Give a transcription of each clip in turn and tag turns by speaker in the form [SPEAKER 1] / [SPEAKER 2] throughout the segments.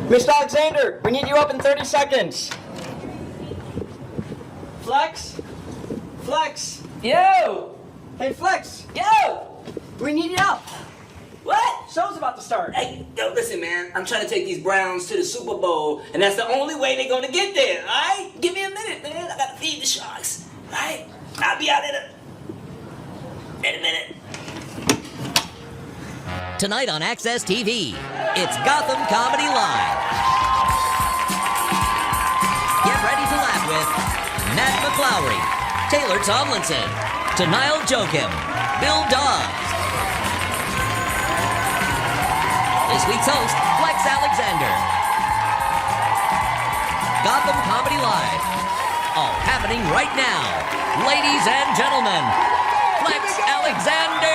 [SPEAKER 1] Mr. Alexander, we need you up in 30 seconds. Flex? Flex?
[SPEAKER 2] Yo!
[SPEAKER 1] Hey, Flex!
[SPEAKER 2] Yo!
[SPEAKER 1] We need you up.
[SPEAKER 2] What?
[SPEAKER 1] Show's about to start.
[SPEAKER 2] Hey, yo, listen, man. I'm trying to take these Browns to the Super Bowl, and that's the only way they're gonna get there, all right? Give me a minute, man. I gotta feed the sharks, all right? I'll be out in a minute.
[SPEAKER 3] Tonight on Access TV, it's Gotham Comedy Live. Get ready to laugh with Matt McLowry, Taylor Tomlinson, Tanile Joachim, Bill Dawes. This week's host, Flex Alexander. Gotham Comedy Live. All happening right now. Ladies and gentlemen, Flex Alexander!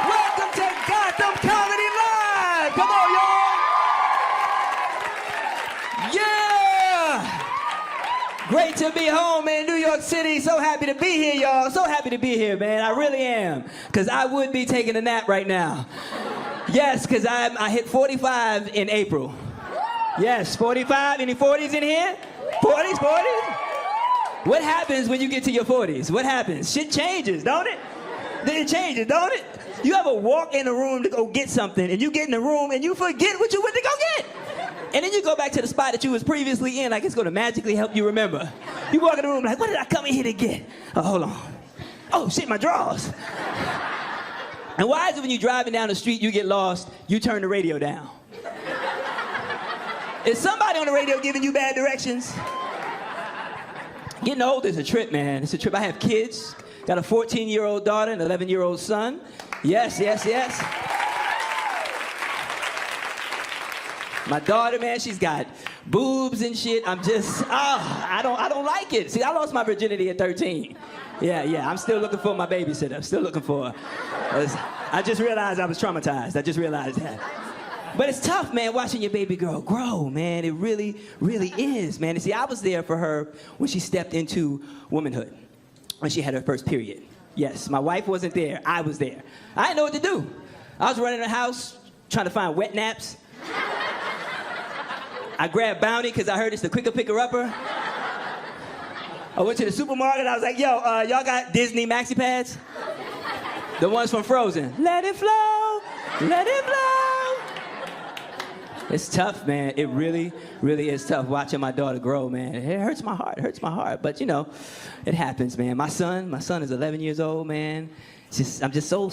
[SPEAKER 4] Welcome to Gotham Comedy Live! Come on, y'all! Yeah! Great to be home in New York City. So happy to be here, y'all. So happy to be here, man. I really am. Because I would be taking a nap right now. Yes, because I hit 45 in April. Yes, 45. Any 40s in here? 40s, 40s? What happens when you get to your 40s? What happens? Shit changes, don't it? It changes, don't it? You ever walk in a room to go get something, and you get in the room and you forget what you went to go get? And then you go back to the spot that you was previously in, like it's gonna magically help you remember. You walk in the room like, what did I come in here to get? Oh, hold on. Oh, shit, my drawers. And why is it when you're driving down the street, you get lost, you turn the radio down? Is somebody on the radio giving you bad directions? Getting old is a trip, man. It's a trip. I have kids. Got a 14-year-old daughter and an 11-year-old son. Yes, yes, yes. My daughter, man, she's got boobs and shit. I'm just, I don't like it. See, I lost my virginity at 13. Yeah, I'm still looking for my babysitter. I'm still looking for her. I just realized I was traumatized. I just realized that. But it's tough, man, watching your baby girl grow, man. It really, really is, man. And see, I was there for her when she stepped into womanhood, when she had her first period. Yes, my wife wasn't there. I was there. I didn't know what to do. I was running the house trying to find wet naps. I grabbed Bounty because I heard it's the quicker picker-upper. I went to the supermarket. I was like, yo, y'all got Disney Maxi Pads? The ones from Frozen. Let it flow, let it flow. It's tough, man. It really, really is tough watching my daughter grow, man. It hurts my heart. It hurts my heart. But, you know, it happens, man. My son is 11 years old, man. I'm just so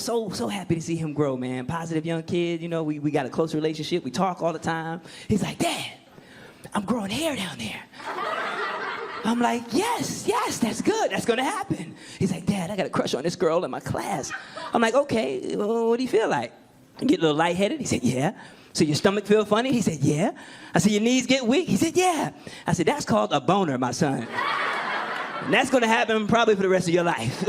[SPEAKER 4] happy to see him grow, man. Positive young kid. You know, we got a close relationship. We talk all the time. He's like, Dad, I'm growing hair down there. I'm like, yes, that's good. That's going to happen. He's like, Dad, I got a crush on this girl in my class. I'm like, okay, well, what do you feel like? You get a little lightheaded? He said, yeah. So your stomach feel funny? He said, yeah. I said, your knees get weak? He said, yeah. I said, that's called a boner, my son. And that's going to happen probably for the rest of your life.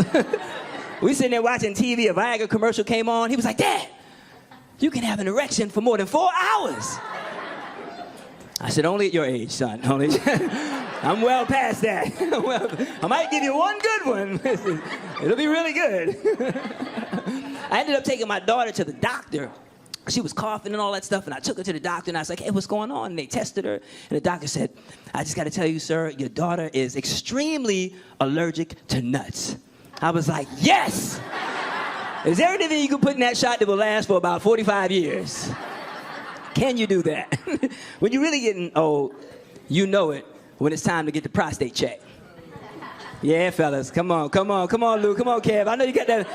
[SPEAKER 4] We sitting there watching TV, a Viagra commercial came on. He was like, Dad, you can have an erection for more than 4 hours. I said, only at your age, son. Only. I'm well past that. I might give you one good one. It'll be really good. I ended up taking my daughter to the doctor. She was coughing and all that stuff, and I took her to the doctor, and I was like, hey, what's going on? And they tested her, and the doctor said, I just got to tell you, sir, your daughter is extremely allergic to nuts. I was like, yes! Is there anything you can put in that shot that will last for about 45 years? Can you do that? When you're really getting old, you know it when it's time to get the prostate checked. Yeah, fellas, come on, Lou, come on, Kev. I know you got the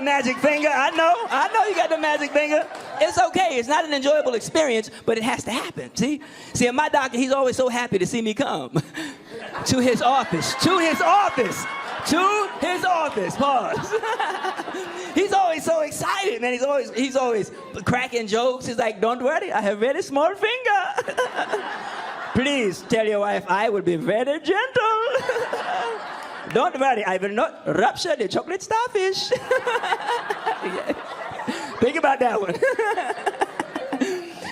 [SPEAKER 4] magic finger. I know you got the magic finger. It's okay. It's not an enjoyable experience, but it has to happen. See, and my doctor, he's always so happy to see me come to his office. Pause. He's always so excited, man. He's always cracking jokes. He's like, don't worry, I have very small finger. Please tell your wife I will be very gentle. Don't worry, I will not rupture the chocolate starfish. Think about that one.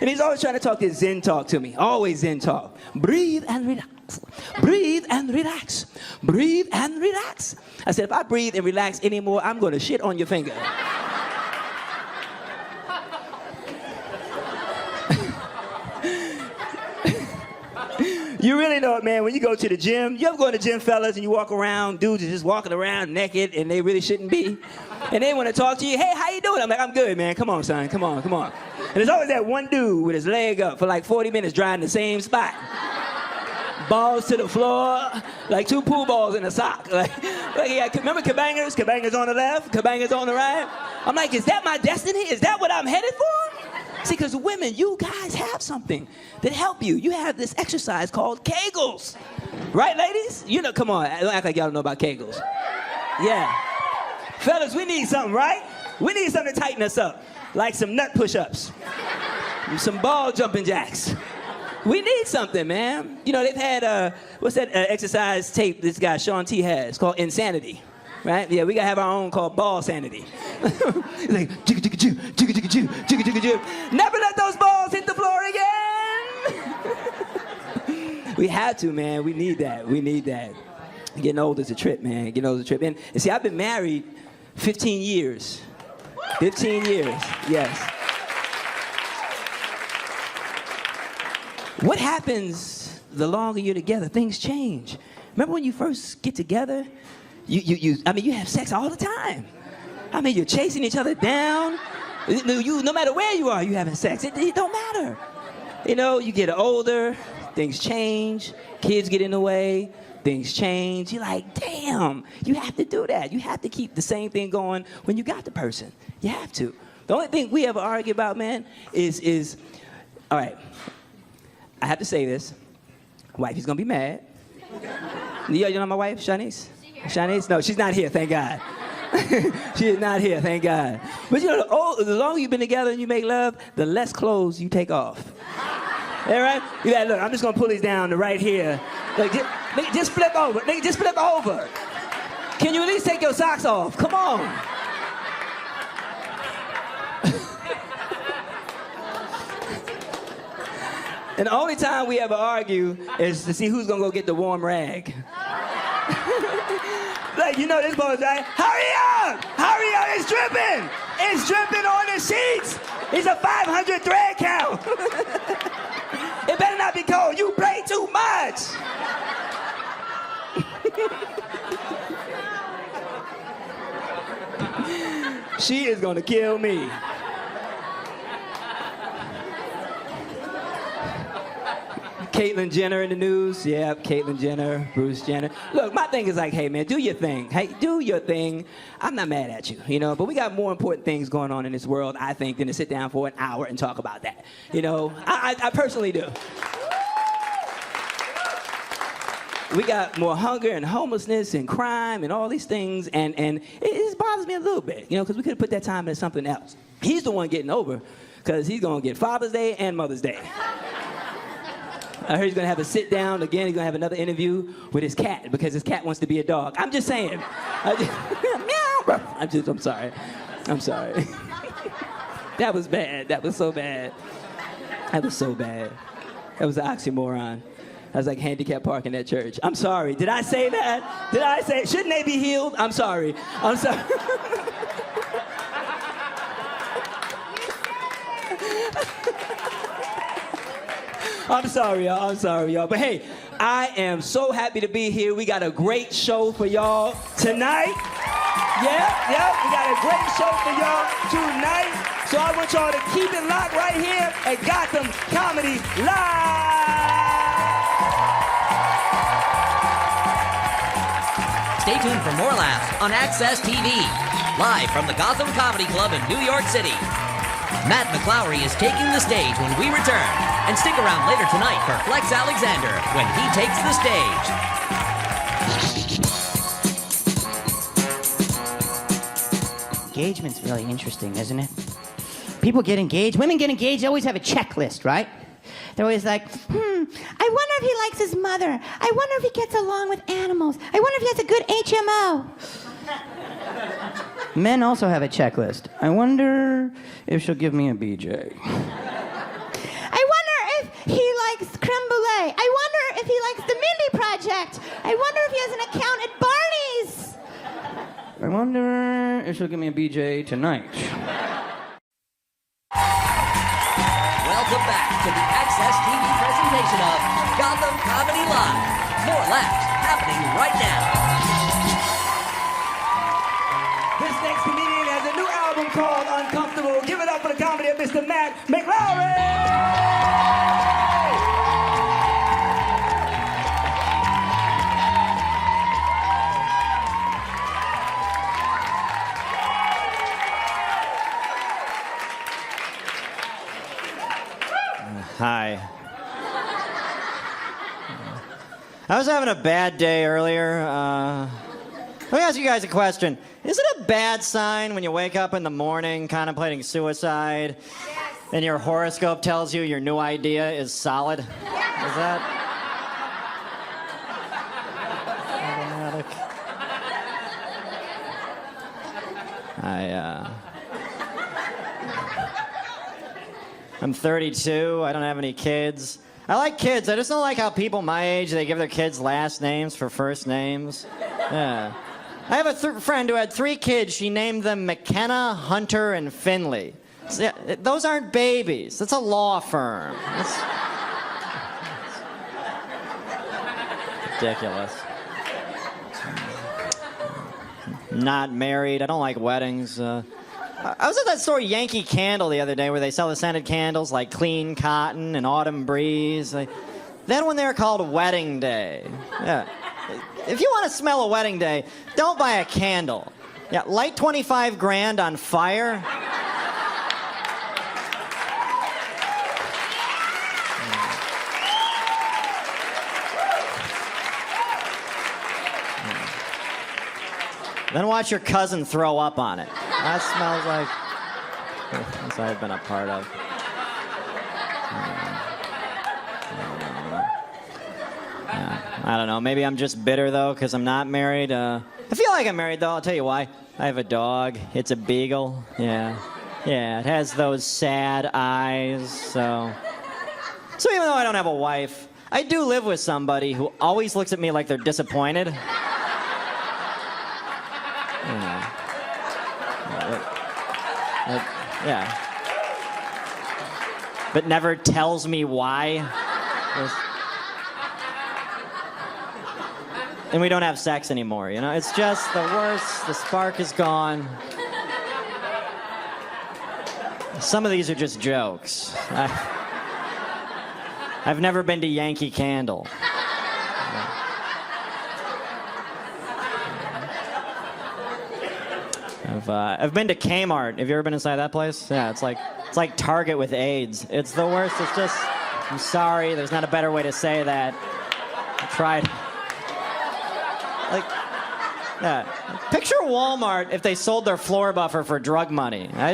[SPEAKER 4] And he's always trying to talk this Zen talk to me. Always Zen talk. Breathe and relax. Breathe and relax. Breathe and relax. I said, if I breathe and relax anymore, I'm gonna shit on your finger. You really know it, man, when you go to the gym. You ever go to the gym, fellas, and you walk around, dudes are just walking around naked, and they really shouldn't be. And they want to talk to you. Hey, how you doing? I'm like, I'm good, man. Come on, son. Come on, come on. And there's always that one dude with his leg up for like 40 minutes drying the same spot. Balls to the floor, like 2 pool balls in a sock. Remember Cabangas? Cabangas on the left, Cabangas on the right. I'm like, is that my destiny? Is that what I'm headed for? See, because women, you guys have something that help you. You have this exercise called Kegels. Right, ladies? You know, come on, don't act like y'all don't know about Kegels. Yeah. Fellas, we need something, right? We need something to tighten us up. Like some nut push-ups. Some ball jumping jacks. We need something, man. You know, they've had, what's that exercise tape this guy, Sean T, has called Insanity. Right? Yeah, we gotta have our own called Ball Sanity. It's like, jigga jigga joo, jigga jigga joo, jigga jigga joo. Never let those balls hit the floor again. We have to, man. We need that. We need that. Getting old is a trip, man. Getting old is a trip. And see, I've been married 15 years. 15 years, yes. What happens the longer you're together? Things change. Remember when you first get together? I mean, you have sex all the time. I mean, you're chasing each other down. No matter where you are, you're having sex. It don't matter. You know, you get older, things change, kids get in the way, things change. You're like, damn, you have to do that. You have to keep the same thing going when you got the person. You have to. The only thing we ever argue about, man, is all right, I have to say this. Wifey's gonna be mad. You know my wife, Shanice? Shanice? No, she's not here, thank God. She is not here, thank God. But you know, the longer you've been together and you make love, the less clothes you take off. All right? You gotta look, I'm just gonna pull these down to right here. Like, just flip over. Nigga, just flip over. Can you at least take your socks off? Come on. And the only time we ever argue is to see who's gonna go get the warm rag. Like, you know this boy's like, hurry up! Hurry up, it's dripping! It's dripping on the sheets! It's a 500 thread count! It better not be cold, you play too much! She is gonna kill me. Caitlyn Jenner in the news. Yep, Caitlyn Jenner, Bruce Jenner. Look, my thing is like, hey, man, do your thing. Hey, do your thing. I'm not mad at you, you know, but we got more important things going on in this world, I think, than to sit down for an hour and talk about that. You know, I personally do. We got more hunger and homelessness and crime and all these things, and it bothers me a little bit, you know, because we could have put that time into something else. He's the one getting over, because he's going to get Father's Day and Mother's Day. I heard he's gonna have a sit down again. He's gonna have another interview with his cat because his cat wants to be a dog. I'm just saying. I'm sorry. I'm sorry. That was bad. That was so bad. That was so bad. That was an oxymoron. I was like handicap parking at church. I'm sorry. Did I say that? Did I say, shouldn't they be healed? I'm sorry. I'm sorry. I'm sorry, y'all. I'm sorry, y'all. But hey, I am so happy to be here. We got a great show for y'all tonight. Yeah, we got a great show for y'all tonight. So I want y'all to keep it locked right here at Gotham Comedy Live.
[SPEAKER 3] Stay tuned for more laughs on Access TV, live from the Gotham Comedy Club in New York City. Matt McLaury is taking the stage when we return. And stick around later tonight for Flex Alexander when he takes the stage.
[SPEAKER 5] Engagement's really interesting, isn't it? People get engaged, women get engaged, they always have a checklist, right? They're always like, I wonder if he likes his mother. I wonder if he gets along with animals. I wonder if he has a good HMO. Men also have a checklist. I wonder if she'll give me a BJ. I wonder if he likes creme brulee. I wonder if he likes the Mindy Project. I wonder if he has an account at Barney's.
[SPEAKER 4] I wonder if she'll give me a BJ tonight.
[SPEAKER 3] Welcome back to the Access TV presentation of Gotham Comedy Live. More laughs happening right now.
[SPEAKER 4] This next comedian has a new album called Uncomfortable. Give it up for the comedy of Mr. Matt McLaurin!
[SPEAKER 6] Hi. I was having a bad day earlier. Let me ask you guys a question. Is it a bad sign when you wake up in the morning contemplating suicide and your horoscope tells you your new idea is solid? Is that problematic? I'm 32. I don't have any kids. I like kids. I just don't like how people my age, they give their kids last names for first names. Yeah. I have a friend who had 3 kids. She named them McKenna, Hunter, and Finley. Those aren't babies. That's a law firm. That's ridiculous. Not married. I don't like weddings. I was at that store Yankee Candle the other day where they sell the scented candles like Clean Cotton and Autumn Breeze. Then when they're called Wedding Day. Yeah. If you want to smell a wedding day, don't buy a candle. Yeah, light 25 grand on fire. Then watch your cousin throw up on it. That smells like something I've been a part of. I don't know. Maybe I'm just bitter, though, because I'm not married. I feel like I'm married, though. I'll tell you why. I have a dog. It's a beagle. Yeah. Yeah, it has those sad eyes, so even though I don't have a wife, I do live with somebody who always looks at me like they're disappointed. Yeah. But never tells me why. And we don't have sex anymore, you know? It's just the worst. The spark is gone. Some of these are just jokes. I've never been to Yankee Candle. I've been to Kmart. Have you ever been inside that place? Yeah, it's like Target with AIDS. It's the worst. It's just, I'm sorry, there's not a better way to say that. I tried. Yeah. Picture Walmart if they sold their floor buffer for drug money. I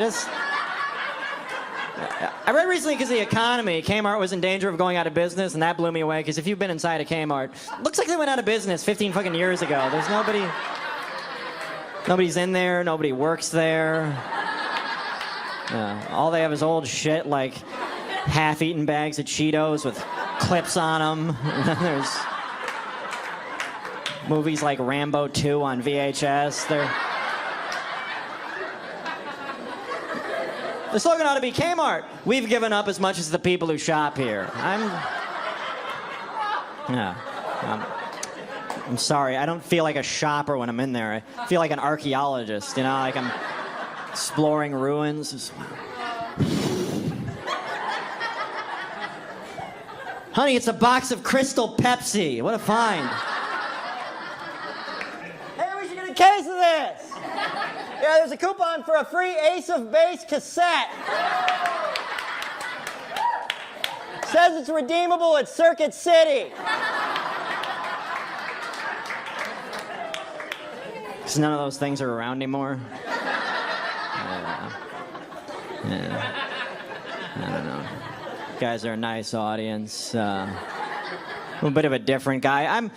[SPEAKER 6] read recently because of the economy, Kmart was in danger of going out of business, and that blew me away, because if you've been inside a Kmart, looks like they went out of business 15 fucking years ago. There's nobody's in there, nobody works there. All they have is old shit like half-eaten bags of Cheetos with clips on them. And then there's movies like Rambo 2 on VHS. The slogan ought to be Kmart. We've given up as much as the people who shop here. I'm sorry. I don't feel like a shopper when I'm in there. I feel like an archaeologist, you know, like I'm exploring ruins. Honey, it's a box of Crystal Pepsi. What a find. Hey, we should get a case of this. Yeah, there's a coupon for a free Ace of Base cassette. Says it's redeemable at Circuit City. Because none of those things are around anymore. Yeah. I don't know. You guys are a nice audience. I'm a bit of a different guy. I'm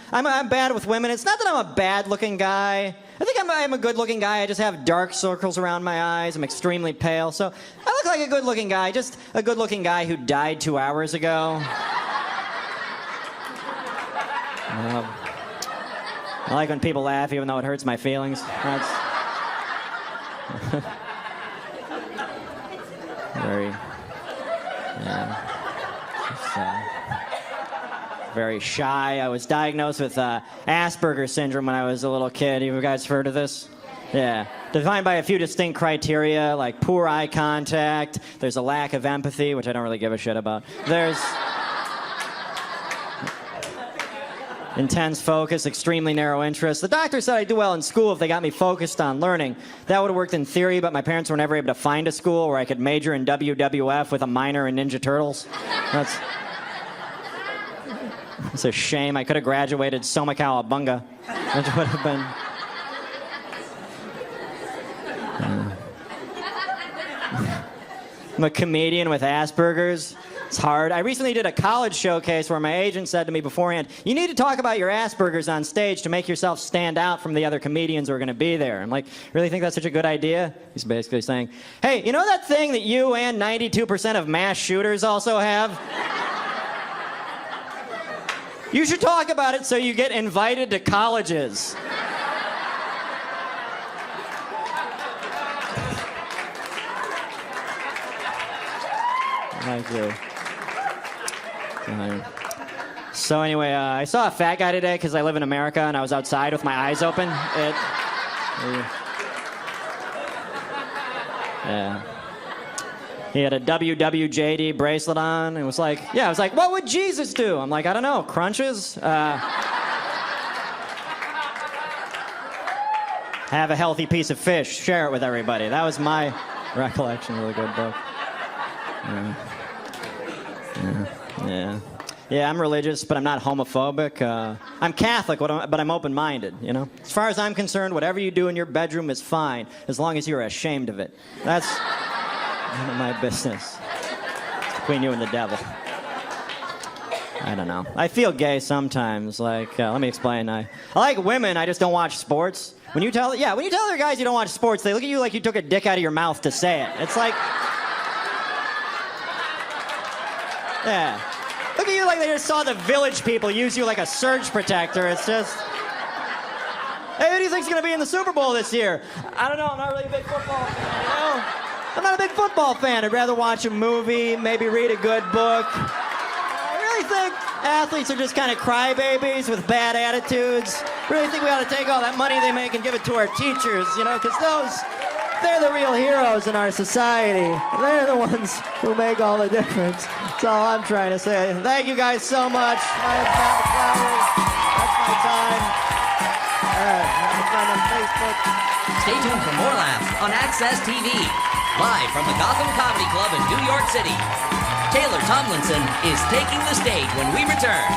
[SPEAKER 6] bad with women. It's not that I'm a bad-looking guy. I think I'm a good-looking guy. I just have dark circles around my eyes. I'm extremely pale. So I look like a good-looking guy. Just a good-looking guy who died 2 hours ago. I like when people laugh even though it hurts my feelings. Very, very shy. I was diagnosed with Asperger's syndrome when I was a little kid. You guys heard of this? Yeah. Defined by a few distinct criteria, like poor eye contact. There's a lack of empathy, which I don't really give a shit about. There's intense focus, extremely narrow interest. The doctor said I'd do well in school if they got me focused on learning. That would have worked in theory, but my parents were never able to find a school where I could major in WWF with a minor in Ninja Turtles. It's a shame. I could have graduated Soma Cowabunga, which would have been... I'm a comedian with Asperger's. It's hard. I recently did a college showcase where my agent said to me beforehand, you need to talk about your Asperger's on stage to make yourself stand out from the other comedians who are going to be there. I'm like, really think that's such a good idea? He's basically saying, hey, you know that thing that you and 92% of mass shooters also have? You should talk about it so you get invited to colleges. Thank you. So anyway, I saw a fat guy today because I live in America and I was outside with my eyes open. Yeah. He had a WWJD bracelet on and was like, yeah, I was like, what would Jesus do? I'm like, I don't know, crunches? Have a healthy piece of fish, share it with everybody. That was my recollection of the good book. Yeah, I'm religious, but I'm not homophobic. I'm Catholic, but I'm open-minded, you know? As far as I'm concerned, whatever you do in your bedroom is fine, as long as you're ashamed of it. That's none of my business. It's between you and the devil. I don't know. I feel gay sometimes. Like, let me explain. I like women, I just don't watch sports. When you tell other guys you don't watch sports, they look at you like you took a dick out of your mouth to say it. It's like... Yeah. Look at you like they just saw the Village People use you like a surge protector. It's just... Hey, who do you think's going to be in the Super Bowl this year? I don't know. I'm not really a big football fan, you know? I'm not a big football fan. I'd rather watch a movie, maybe read a good book. I really think athletes are just kind of crybabies with bad attitudes. Really think we ought to take all that money they make and give it to our teachers, you know? Because they're the real heroes in our society. They're the ones who make all the difference. That's all I'm trying to say. Thank you guys so much. My name's Matt McClowery. That's my time. I'm on Facebook.
[SPEAKER 3] Stay tuned for more laughs on Access TV. Live from the Gotham Comedy Club in New York City. Taylor Tomlinson is taking the stage when we return.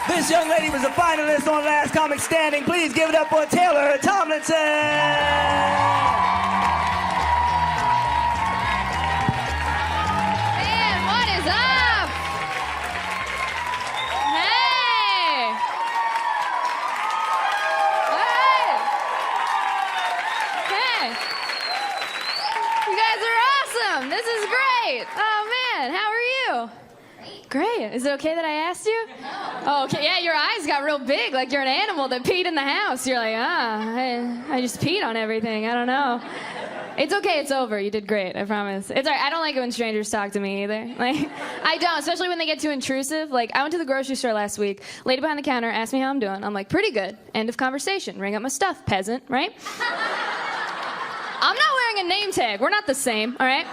[SPEAKER 4] This young lady was a finalist on Last Comic Standing. Please give it up for Taylor Tomlinson.
[SPEAKER 7] Man, what is up? Hey! Hey! You guys are awesome. This is great. Oh, man, how are you? Great. Is it okay that I asked you? Oh, okay. Yeah, your eyes got real big, like you're an animal that peed in the house. You're like, I just peed on everything. I don't know. It's okay. It's over. You did great. I promise. It's all right. I don't like it when strangers talk to me either. Like, I don't, especially when they get too intrusive. Like, I went to the grocery store last week. Lady behind the counter asked me how I'm doing. I'm like, pretty good. End of conversation. Ring up my stuff, peasant, right? I'm not wearing a name tag. We're not the same, all right?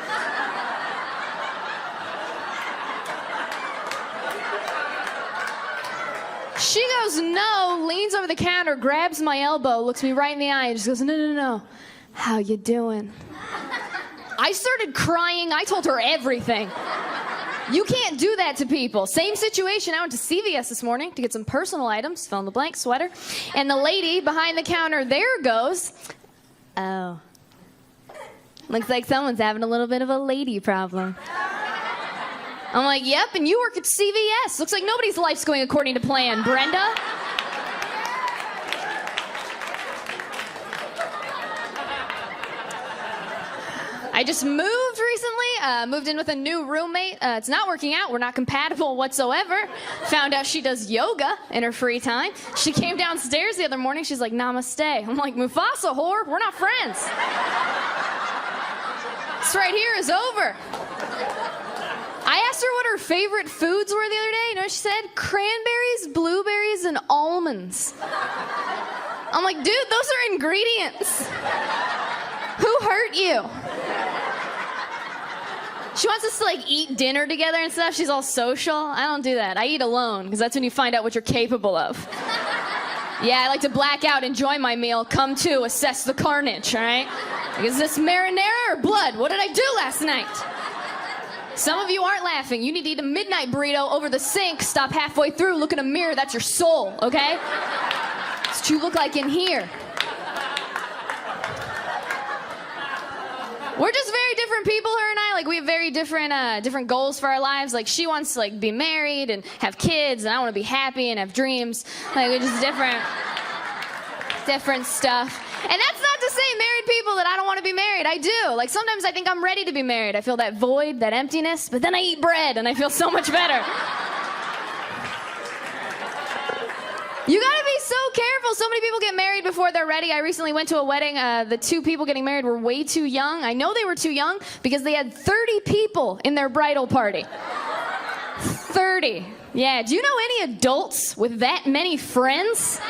[SPEAKER 7] She goes, no, leans over the counter, grabs my elbow, looks me right in the eye, and just goes, no. How you doing? I started crying. I told her everything. You can't do that to people. Same situation. I went to CVS this morning to get some personal items, fill in the blank, sweater, and the lady behind the counter there goes, oh. Looks like someone's having a little bit of a lady problem. I'm like, yep, and you work at CVS. Looks like nobody's life's going according to plan, Brenda. I just moved recently. moved in with a new roommate. It's not working out. We're not compatible whatsoever. Found out she does yoga in her free time. She came downstairs the other morning. She's like, namaste. I'm like, Mufasa, whore. We're not friends. This right here is over. I asked her what her favorite foods were the other day. You know what she said? Cranberries, blueberries, and almonds. I'm like, dude, those are ingredients. Who hurt you? She wants us to like eat dinner together and stuff. She's all social. I don't do that. I eat alone because that's when you find out what you're capable of. Yeah, I like to black out, enjoy my meal, come to, assess the carnage, all right? Like, is this marinara or blood? What did I do last night? Some of you aren't laughing. You need to eat a midnight burrito over the sink, stop halfway through, look in a mirror, that's your soul, okay? That's what you look like in here. We're just very different people, her and I. Like, we have very different goals for our lives. Like, she wants to, like, be married and have kids, and I want to be happy and have dreams. Like, we're just different stuff. And that's not to say, married people, that I don't want to be married. I do. Like, sometimes I think I'm ready to be married. I feel that void, that emptiness, but then I eat bread, and I feel so much better. You gotta be so careful. So many people get married before they're ready. I recently went to a wedding. The two people getting married were way too young. I know they were too young because they had 30 people in their bridal party. 30. Yeah, do you know any adults with that many friends?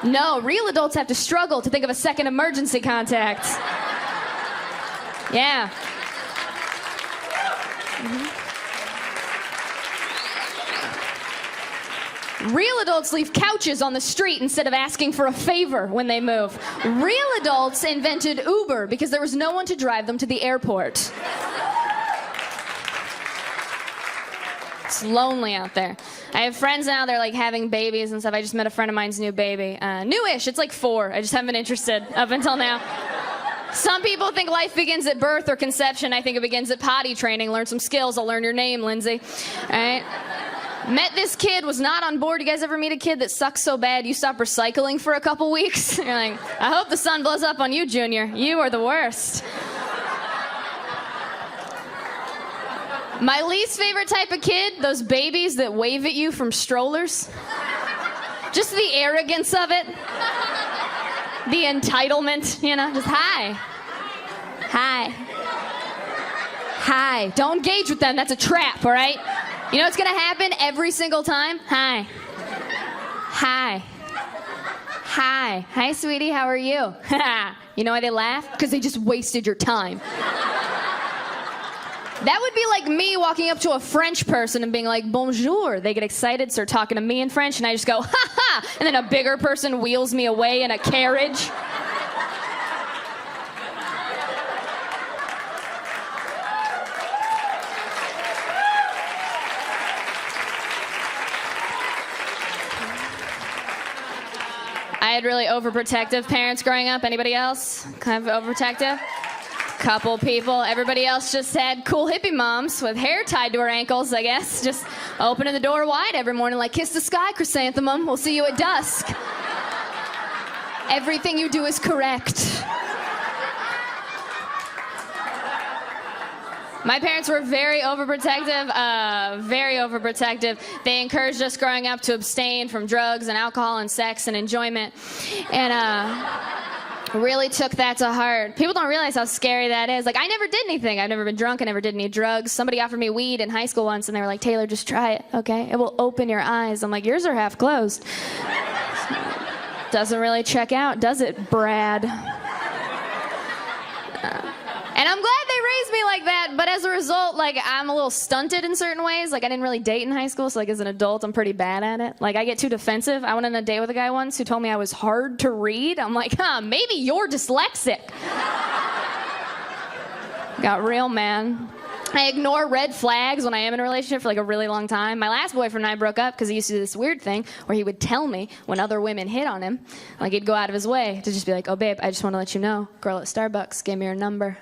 [SPEAKER 7] No, real adults have to struggle to think of a second emergency contact. Yeah. Real adults leave couches on the street instead of asking for a favor when they move. Real adults invented Uber because there was no one to drive them to the airport. It's lonely out there. I have friends now, they're like having babies and stuff. I just met a friend of mine's new baby. Newish, it's like 4. I just haven't been interested up until now. Some people think life begins at birth or conception. I think it begins at potty training. Learn some skills. I'll learn your name, Lindsay. All right? Met this kid, was not on board. You guys ever meet a kid that sucks so bad you stop recycling for a couple weeks? You're like, I hope the sun blows up on you, Junior. You are the worst. My least favorite type of kid, those babies that wave at you from strollers. Just the arrogance of it. The entitlement, you know, just hi. Hi. Hi. Don't engage with them, that's a trap, all right? You know what's gonna happen every single time? Hi. Hi. Hi. Hi, sweetie, how are you? You know why they laugh? Because they just wasted your time. That would be like me walking up to a French person and being like, bonjour. They get excited, start talking to me in French, and I just go, ha ha! And then a bigger person wheels me away in a carriage. I had really overprotective parents growing up. Anybody else? Kind of overprotective? Couple people. Everybody else just had cool hippie moms with hair tied to her ankles, I guess. Just opening the door wide every morning like, kiss the sky, chrysanthemum. We'll see you at dusk. Everything you do is correct. My parents were very overprotective, very overprotective. They encouraged us growing up to abstain from drugs and alcohol and sex and enjoyment. And really took that to heart. People don't realize how scary that is. Like, I never did anything. I've never been drunk. I never did any drugs. Somebody offered me weed in high school once, and they were like, Taylor, just try it, okay? It will open your eyes. I'm like, yours are half closed. Doesn't really check out, does it, Brad? And I'm glad they raised me like that, but as a result, like, I'm a little stunted in certain ways. Like, I didn't really date in high school, so, like, as an adult, I'm pretty bad at it. Like, I get too defensive. I went on a date with a guy once who told me I was hard to read. I'm like, maybe you're dyslexic. Got real, man. I ignore red flags when I am in a relationship for, like, a really long time. My last boyfriend and I broke up because he used to do this weird thing where he would tell me when other women hit on him. Like, he'd go out of his way to just be like, oh, babe, I just want to let you know, girl at Starbucks gave me your number.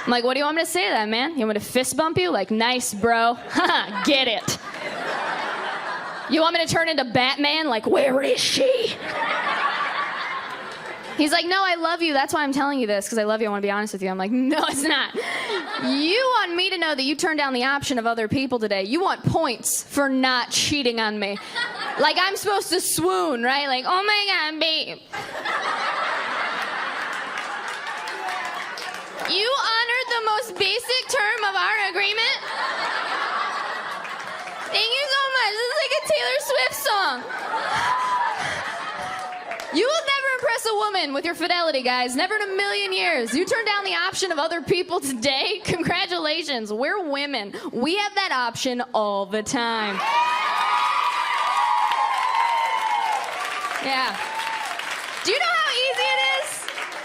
[SPEAKER 7] I'm like, what do you want me to say to that, man? You want me to fist bump you? Like, nice, bro. Haha, get it. You want me to turn into Batman? Like, where is she? He's like, no, I love you. That's why I'm telling you this, because I love you. I want to be honest with you. I'm like, no, it's not. You want me to know that you turned down the option of other people today. You want points for not cheating on me. Like I'm supposed to swoon, right? Like, oh my God, babe. You honored the most basic term of our agreement. Thank you so much. This is like a Taylor Swift song. You will never impress a woman with your fidelity, guys. Never in a million years. You turned down the option of other people today. Congratulations. We're women. We have that option all the time. Yeah. Do you know how easy it is?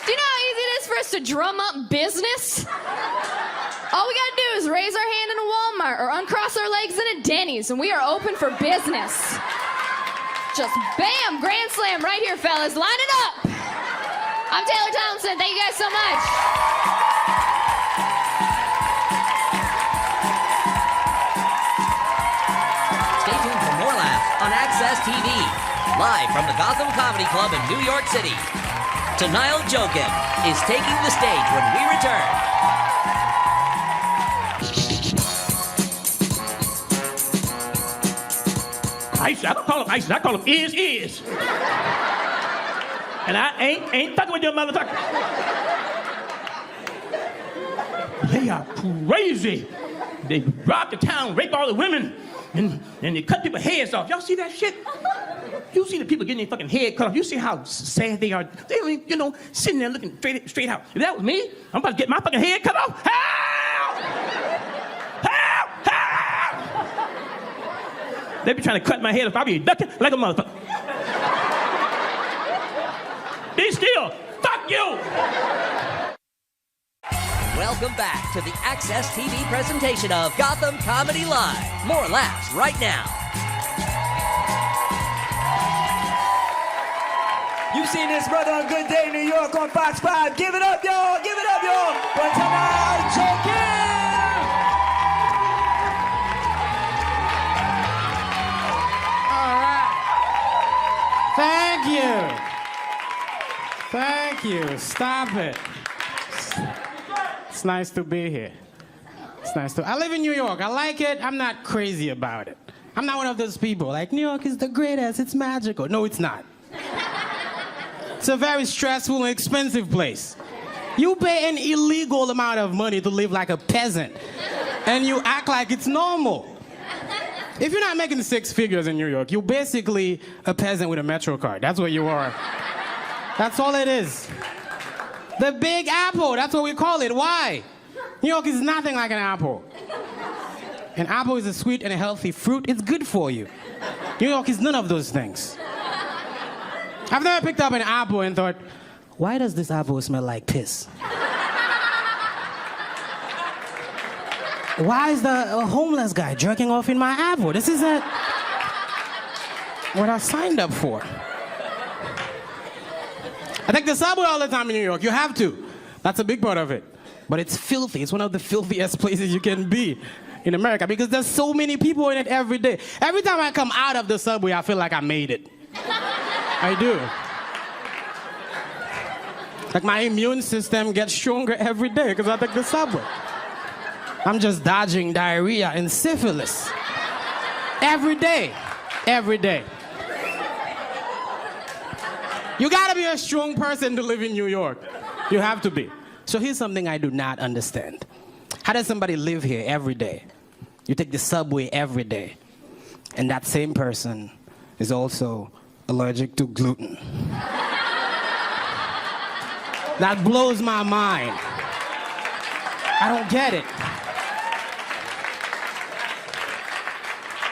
[SPEAKER 7] Do you know how easy it is for us to drum up business? All we gotta do is raise our hand in a Walmart or uncross our legs in a Denny's, and we are open for business. Just bam, grand slam right here, fellas. Line it up. I'm Taylor Thompson. Thank you guys so much.
[SPEAKER 3] Stay tuned for more laughs on Access TV. Live from the Gotham Comedy Club in New York City. Tanile Jokim is taking the stage when we return.
[SPEAKER 8] ISIS, I don't call them ISIS, I call them is. And I ain't fucking with your motherfucker. They are crazy. They rob the town, rape all the women, and they cut people's heads off. Y'all see that shit? You see the people getting their fucking head cut off. You see how sad they are. They don't, sitting there looking straight out. If that was me, I'm about to get my fucking head cut off. Help! Help! Help! They be trying to cut my head off. I be ducking like a motherfucker. Be still. Fuck you.
[SPEAKER 3] Welcome back to the Access TV presentation of Gotham Comedy Live. More laughs right now.
[SPEAKER 4] You've seen this brother on Good Day New York on Fox 5. Give it up, y'all. Give it up, y'all. For Tanile Jokim.
[SPEAKER 9] Thank you. Thank you. Stop it. It's nice to be here. It's nice to. I live in New York. I like it. I'm not crazy about it. I'm not one of those people like New York is the greatest. It's magical. No, it's not. It's a very stressful and expensive place. You pay an illegal amount of money to live like a peasant, and you act like it's normal. If you're not making 6 figures in New York, you're basically a peasant with a Metro card. That's what you are. That's all it is. The Big Apple, that's what we call it. Why? New York is nothing like an apple. An apple is a sweet and a healthy fruit. It's good for you. New York is none of those things. I've never picked up an apple and thought, why does this apple smell like piss? Why is the homeless guy jerking off in my apple? This isn't what I signed up for. I take the subway all the time in New York. You have to. That's a big part of it. But it's filthy. It's one of the filthiest places you can be in America because there's so many people in it every day. Every time I come out of the subway, I feel like I made it. I do. Like my immune system gets stronger every day because I take the subway. I'm just dodging diarrhea and syphilis. Every day. Every day. You gotta be a strong person to live in New York. You have to be. So here's something I do not understand. How does somebody live here every day? You take the subway every day, and that same person is also allergic to gluten. That blows my mind. I don't get it.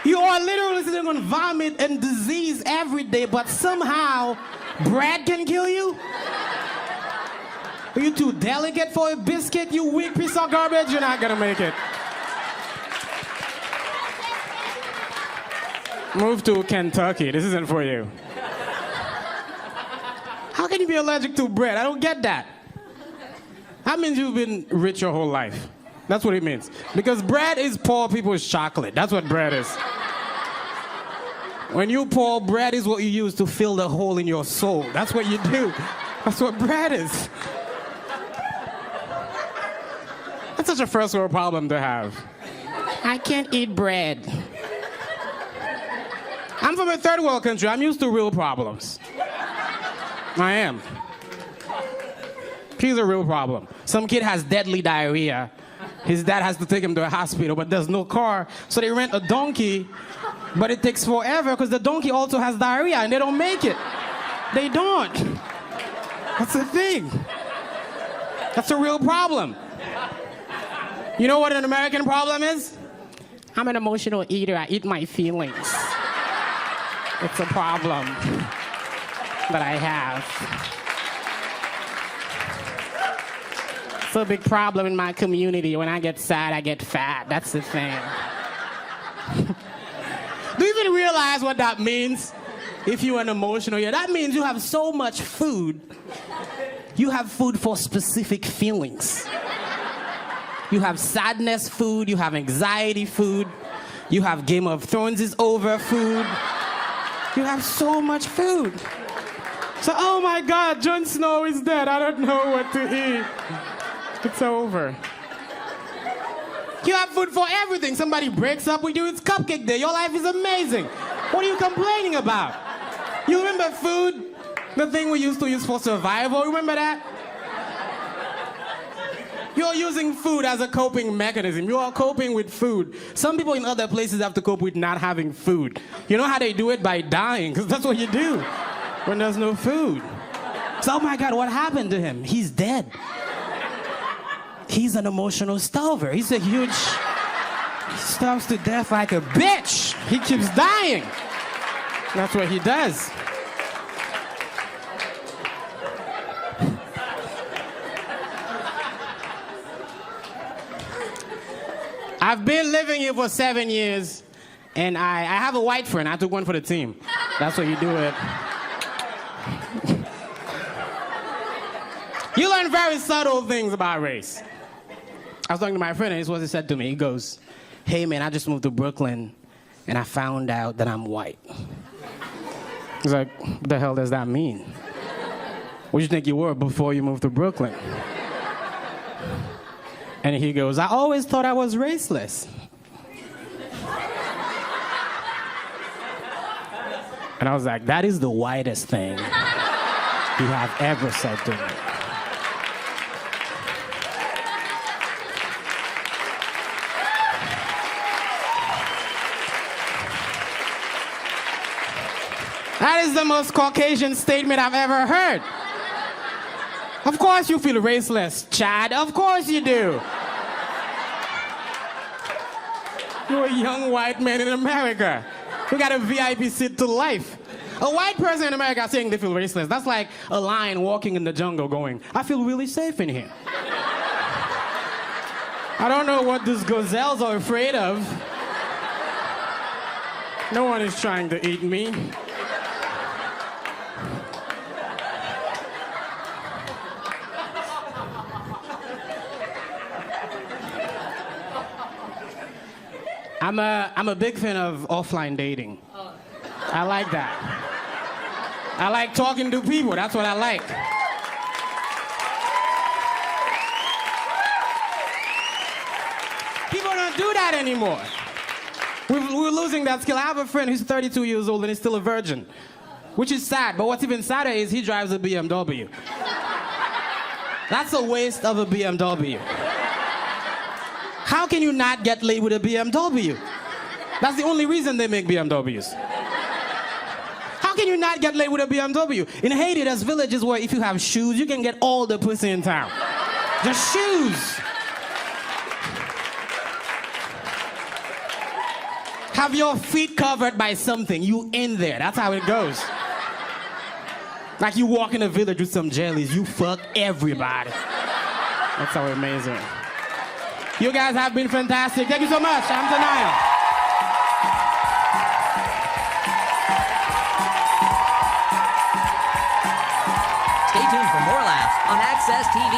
[SPEAKER 9] You are literally sitting on vomit and disease every day, but somehow bread can kill you? Are you too delicate for a biscuit, you weak piece of garbage? You're not gonna make it. Move to Kentucky. This isn't for you. How can you be allergic to bread? I don't get that. That means you've been rich your whole life. That's what it means. Because bread is poor people's chocolate. That's what bread is. When you poor, bread is what you use to fill the hole in your soul. That's what you do. That's what bread is. That's such a first world problem to have. I can't eat bread. I'm from a third world country. I'm used to real problems. I am. Here's a real problem. Some kid has deadly diarrhea. His dad has to take him to a hospital, but there's no car, so they rent a donkey, but it takes forever because the donkey also has diarrhea and they don't make it. They don't. That's the thing. That's a real problem. You know what an American problem is? I'm an emotional eater. I eat my feelings. It's a problem that I have. It's a big problem in my community. When I get sad, I get fat. That's the thing. Do you even realize what that means? If you're an emotional eater, that means you have so much food. You have food for specific feelings. You have sadness food, you have anxiety food, you have Game of Thrones is over food. You have so much food. So, oh my God, Jon Snow is dead. I don't know what to eat. It's over. You have food for everything. Somebody breaks up with you, it's cupcake day. Your life is amazing. What are you complaining about? You remember food? The thing we used to use for survival, remember that? You're using food as a coping mechanism. You are coping with food. Some people in other places have to cope with not having food. You know how they do it? By dying, because that's what you do when there's no food. So, oh my God, what happened to him? He's dead. He's an emotional starver. He's a huge... He starves to death like a bitch. He keeps dying. That's what he does. I've been living here for 7 years, and I have a white friend. I took one for the team. That's what you do it. You learn very subtle things about race. I was talking to my friend, and this is what he said to me. He goes, hey, man, I just moved to Brooklyn, and I found out that I'm white. He's like, what the hell does that mean? What do you think you were before you moved to Brooklyn? And he goes, I always thought I was raceless. And I was like, that is the whitest thing you have ever said to me. That is the most Caucasian statement I've ever heard. Of course you feel raceless, Chad. Of course you do. You're a young white man in America. You got a VIP seat to life. A white person in America saying they feel raceless, that's like a lion walking in the jungle going, I feel really safe in here. I don't know what these gazelles are afraid of. No one is trying to eat me. I'm a big fan of offline dating. I like that. I like talking to people. That's what I like. People don't do that anymore. We're losing that skill. I have a friend who's 32 years old and is still a virgin, which is sad. But what's even sadder is he drives a BMW. That's a waste of a BMW. How can you not get laid with a BMW? That's the only reason they make BMWs. How can you not get laid with a BMW? In Haiti, there's villages where if you have shoes, you can get all the pussy in town. Just shoes. Have your feet covered by something. You in there. That's how it goes. Like you walk in a village with some jellies, you fuck everybody. That's how amazing. You guys have been fantastic. Thank you so much. I'm Denial.
[SPEAKER 3] Stay tuned for more laughs on Access TV.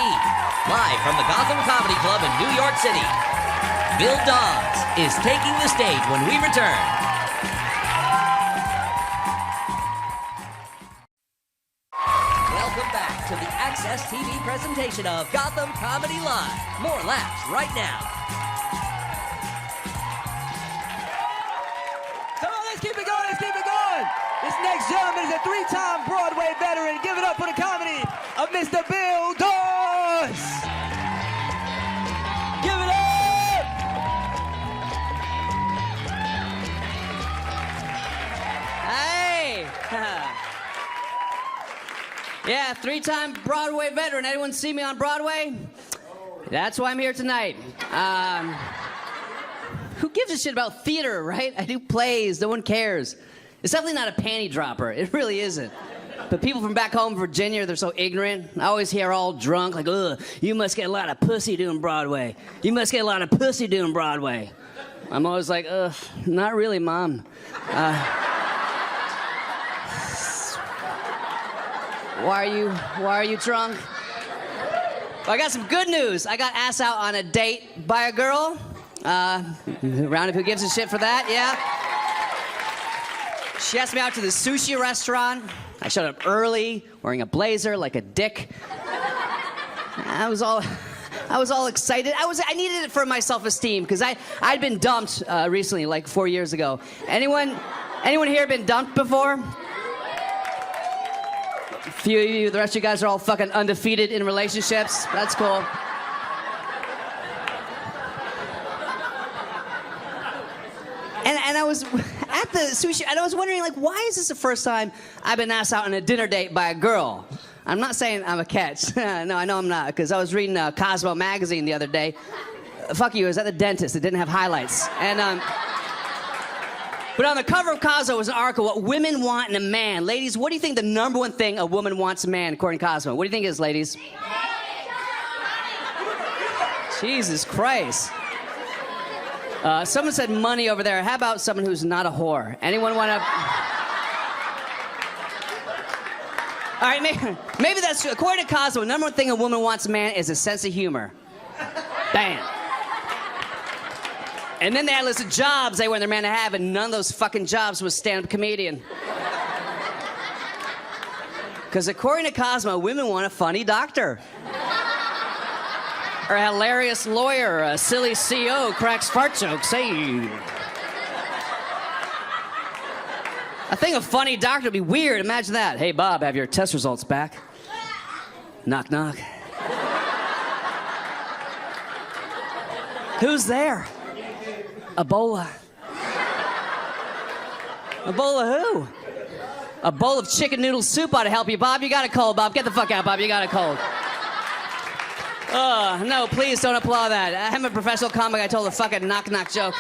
[SPEAKER 3] Live from the Gotham Comedy Club in New York City. Bill Dawes is taking the stage when we return. Welcome back to the TV presentation of Gotham Comedy Live. More laughs right now.
[SPEAKER 4] Come on, let's keep it going, let's keep it going. This next gentleman is a 3-time Broadway veteran. Give it up for the comedy of Mr. Bill Dawes. Give it up.
[SPEAKER 10] Hey! Yeah, 3-time Broadway veteran. Anyone see me on Broadway? That's why I'm here tonight. Who gives a shit about theater, right? I do plays. No one cares. It's definitely not a panty dropper. It really isn't. But people from back home in Virginia, they're so ignorant. I always hear all drunk, like, ugh, you must get a lot of pussy doing Broadway. You must get a lot of pussy doing Broadway. I'm always like, ugh, not really, Mom. Why are you drunk? Well, I got some good news. I got asked out on a date by a girl. Round of who gives a shit for that, yeah? She asked me out to the sushi restaurant. I showed up early, wearing a blazer like a dick. I was all excited. I needed it for my self-esteem because I'd been dumped recently, like 4 years ago. Anyone here been dumped before? A few of you. The rest of you guys are all fucking undefeated in relationships. That's cool. And I was at the sushi, and I was wondering, like, why is this the first time I've been asked out on a dinner date by a girl? I'm not saying I'm a catch. No, I know I'm not, because I was reading Cosmo magazine the other day. Fuck you, I was at the dentist. It didn't have highlights. And, but on the cover of Cosmo was an article, what women want in a man. Ladies, what do you think the #1 thing a woman wants in a man, according to Cosmo? What do you think it is, ladies? Jesus Christ. Someone said money over there. How about someone who's not a whore? Anyone want to... All right, maybe that's true. According to Cosmo, the #1 thing a woman wants in a man is a sense of humor. Bam. And then they had a list of jobs they want their man to have, and none of those fucking jobs was stand-up comedian. Because according to Cosmo, women want a funny doctor. Or a hilarious lawyer, a silly CO cracks fart jokes. Hey. I think a funny doctor would be weird. Imagine that. Hey, Bob, have your test results back. Knock, knock. Who's there? Ebola. Ebola who? A bowl of chicken noodle soup ought to help you, Bob. You got a cold, Bob. Get the fuck out, Bob. You got a cold. No, please don't applaud that. I'm a professional comic. I told a fucking knock-knock joke.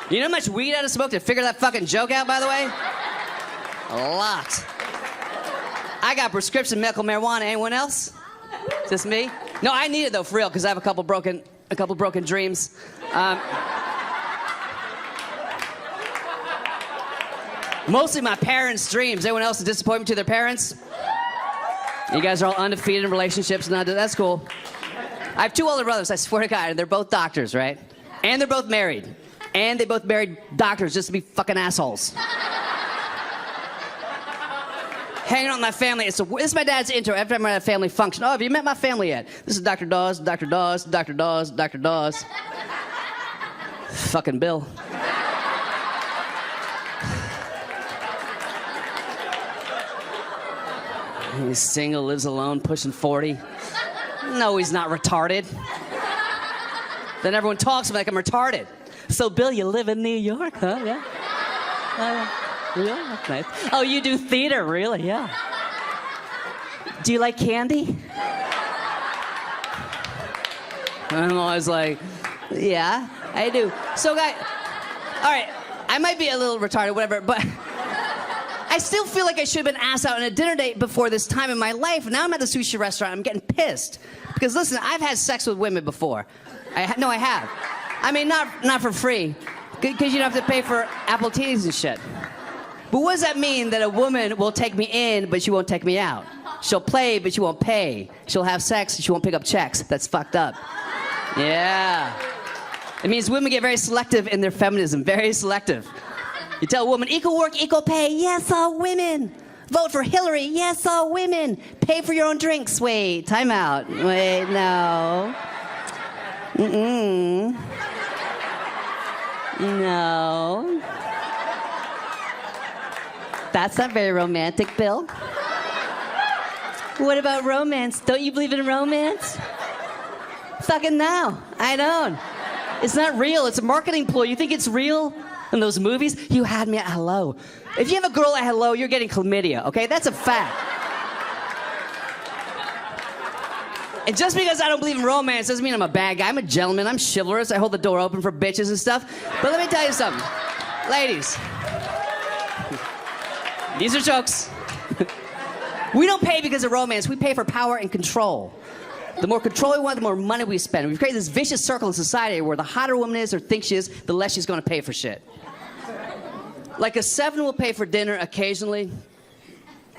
[SPEAKER 10] You know how much weed I had to smoke to figure that fucking joke out, by the way? A lot. I got prescription medical marijuana. Anyone else? Just me? No, I need it, though, for real, because I have a couple broken dreams. Mostly my parents' dreams. Anyone else a disappointment to their parents? You guys are all undefeated in relationships, and that's cool. I have 2 older brothers, I swear to God, and they're both doctors, right? And they're both married. And they both married doctors just to be fucking assholes. Hanging out with my family. This is my dad's intro. Every time I'm at a family function. Oh, have you met my family yet? This is Dr. Dawes, Dr. Dawes, Dr. Dawes, Dr. Dawes. Fucking Bill. He's single, lives alone, pushing 40. No, he's not retarded. Then everyone talks to me like I'm retarded. So, Bill, you live in New York, huh? Yeah. Yeah, that's nice. Oh, you do theater, really? Yeah. Do you like candy? I'm always like, yeah, I do. So, guy, all right, I might be a little retarded, whatever, but I still feel like I should have been asked out on a dinner date before this time in my life. Now I'm at the sushi restaurant. I'm getting pissed. Because, listen, I've had sex with women before. No, I have. I mean, not for free. Because you don't have to pay for Apple TVs and shit. But what does that mean that a woman will take me in, but she won't take me out? She'll play, but she won't pay. She'll have sex, she won't pick up checks. That's fucked up. Yeah. It means women get very selective in their feminism. Very selective. You tell a woman, equal work, equal pay. Yes, all women. Vote for Hillary. Yes, all women. Pay for your own drinks. Wait, time out. Wait, no. Mm-mm. No. That's not very romantic, Bill. What about romance? Don't you believe in romance? Fucking no, I don't. It's not real. It's a marketing ploy. You think it's real? In those movies, you had me at hello. If you have a girl at hello, you're getting chlamydia, okay? That's a fact. And just because I don't believe in romance doesn't mean I'm a bad guy. I'm a gentleman. I'm chivalrous. I hold the door open for bitches and stuff. But let me tell you something. Ladies, these are jokes. We don't pay because of romance. We pay for power and control. The more control we want, the more money we spend. We've created this vicious circle in society where the hotter a woman is or thinks she is, the less she's going to pay for shit. Like a 7 will pay for dinner occasionally.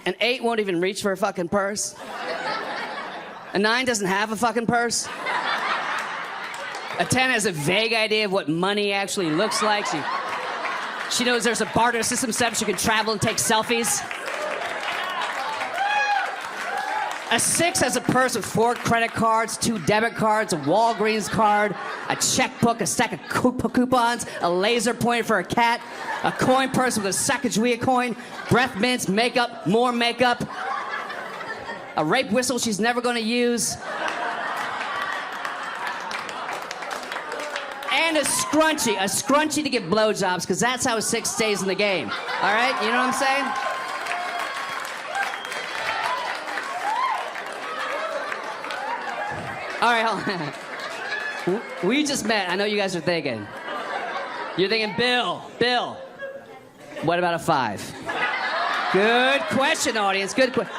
[SPEAKER 10] An 8 won't even reach for a fucking purse. A 9 doesn't have a fucking purse. A 10 has a vague idea of what money actually looks like. She knows there's a barter system set up so she can travel and take selfies. A 6 has a purse with 4 credit cards, 2 debit cards, a Walgreens card, a checkbook, a stack of coupons, a laser pointer for a cat, a coin purse with a Sacagawea coin, breath mints, makeup, more makeup, a rape whistle she's never going to use, and a scrunchie to give blowjobs, because that's how a 6 stays in the game. All right? You know what I'm saying? All right, hold on. We just met. I know you guys are thinking. You're thinking, Bill, what about a 5? Good question, audience. Good question.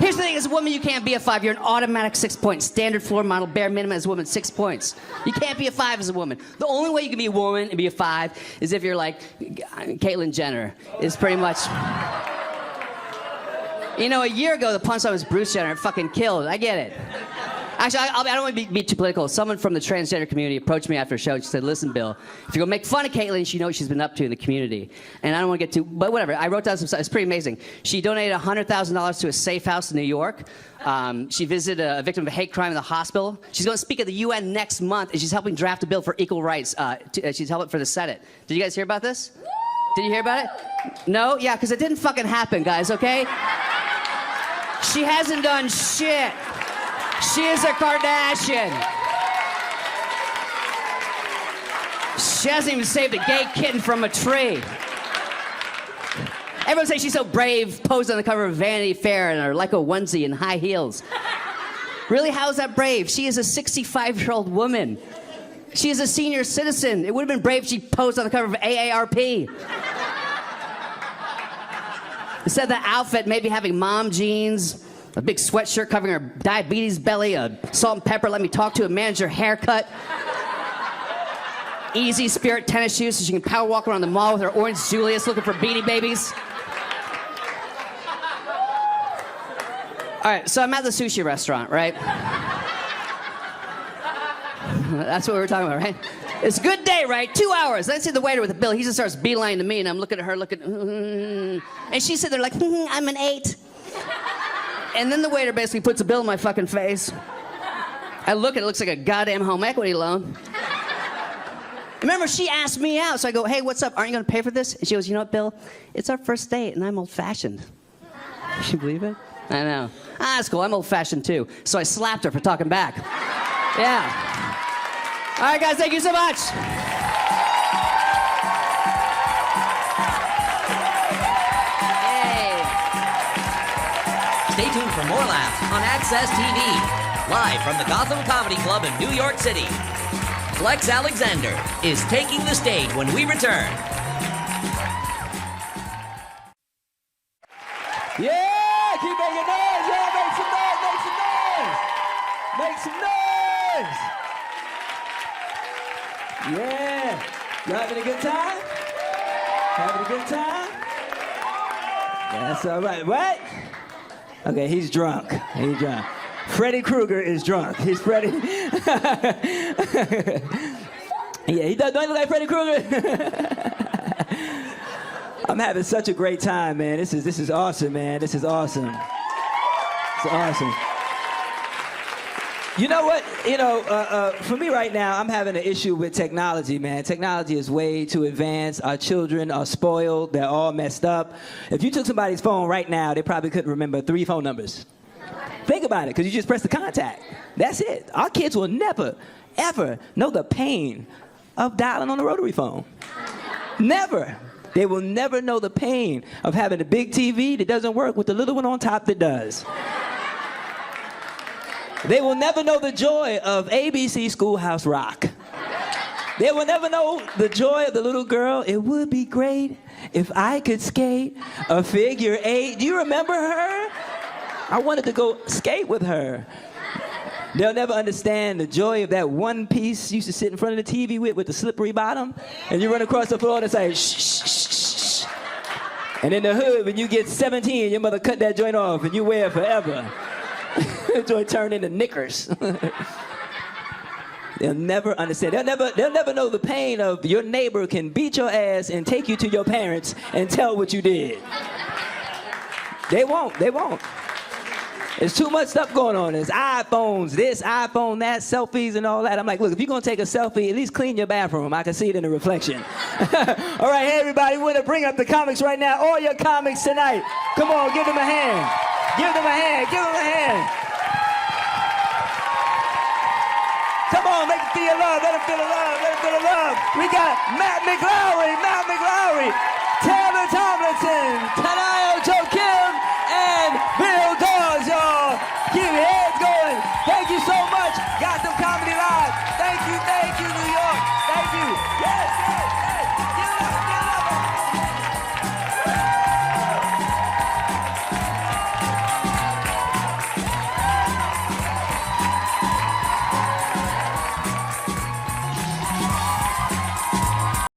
[SPEAKER 10] Here's the thing. As a woman, you can't be a 5. You're an automatic 6 point. Standard floor model, bare minimum as a woman, 6 points. You can't be a 5 as a woman. The only way you can be a woman and be a 5 is if you're like Caitlyn Jenner. Is pretty much... You know, a year ago, the punchline was Bruce Jenner. It fucking killed. I get it. Actually, I don't want to be too political. Someone from the transgender community approached me after a show. She said, listen, Bill, if you're going to make fun of Caitlyn, you know what she's been up to in the community. And I don't want to get too, but whatever. I wrote down some stuff. It's pretty amazing. She donated $100,000 to a safe house in New York. She visited a victim of a hate crime in the hospital. She's going to speak at the UN next month, and she's helping draft a bill for equal rights. She's helping for the Senate. Did you guys hear about this? Did you hear about it? No? Yeah, because it didn't fucking happen, guys, okay? She hasn't done shit. She is a Kardashian. She hasn't even saved a gay kitten from a tree. Everyone says she's so brave, posed on the cover of Vanity Fair in her Leica onesie and high heels. Really, how is that brave? She is a 65-year-old woman. She is a senior citizen. It would have been brave if she posed on the cover of AARP. Instead of the outfit, maybe having mom jeans, a big sweatshirt covering her diabetes belly, a salt and pepper, let me talk to a manager haircut, Easy Spirit tennis shoes so she can power walk around the mall with her orange Julius looking for Beanie Babies. All right, so I'm at the sushi restaurant, right? That's what we were talking about, right? It's a good day, right? 2 hours. Then I see the waiter with the bill. He just starts beelining to me, and I'm looking at her, and she's sitting there like, I'm an 8. And then the waiter basically puts a bill in my fucking face. I look at it, it looks like a goddamn home equity loan. Remember, she asked me out, so I go, hey, what's up? Aren't you going to pay for this? And she goes, you know what, Bill? It's our first date, and I'm old-fashioned. Can you believe it? I know. That's cool. I'm old-fashioned, too. So I slapped her for talking back. Yeah. All right, guys, thank you so much.
[SPEAKER 3] Hey. Stay tuned for more laughs on Access TV. Live from the Gotham Comedy Club in New York City. Flex Alexander is taking the stage when we return.
[SPEAKER 4] Yeah, keep making noise. Yeah, make some noise, make some noise. Make some noise. Yeah. You having a good time? Having a good time? That's all right. What? Okay, he's drunk. He's drunk. Freddy Krueger is drunk. He's Freddy. Yeah, he doesn't look like Freddy Krueger. I'm having such a great time, man. This is awesome, man. This is awesome. It's awesome. You know what? For me right now, I'm having an issue with technology, man. Technology is way too advanced. Our children are spoiled. They're all messed up. If you took somebody's phone right now, they probably couldn't remember 3 phone numbers. Think about it, because you just press the contact. That's it. Our kids will never, ever know the pain of dialing on the rotary phone. Never. They will never know the pain of having a big TV that doesn't work with the little one on top that does. They will never know the joy of ABC Schoolhouse Rock. They will never know the joy of the little girl. It would be great if I could skate a figure 8. Do you remember her? I wanted to go skate with her. They'll never understand the joy of that one piece you used to sit in front of the TV with the slippery bottom, and you run across the floor and it's like, shh, shh, shh, shh. And in the hood, when you get 17, your mother cut that joint off and you wear it forever. The joint turned into knickers. They'll never understand. They'll never know the pain of your neighbor can beat your ass and take you to your parents and tell what you did. They won't. There's too much stuff going on. There's iPhones, this, iPhone, that, selfies and all that. I'm like, look, if you're going to take a selfie, at least clean your bathroom. I can see it in the reflection. All right, hey, everybody, we're going to bring up the comics right now. All your comics tonight. Come on, give them a hand. Give them a hand. Give them a hand. Come on, make them feel love. Let them feel the love. Let them feel the love. We got Matt McLaury, Taylor Tomlinson, Tanayo Joe Kim, and Bill Dawes, y'all. Keep your heads going. Thank you so much. Gotham Comedy Live. Thank you.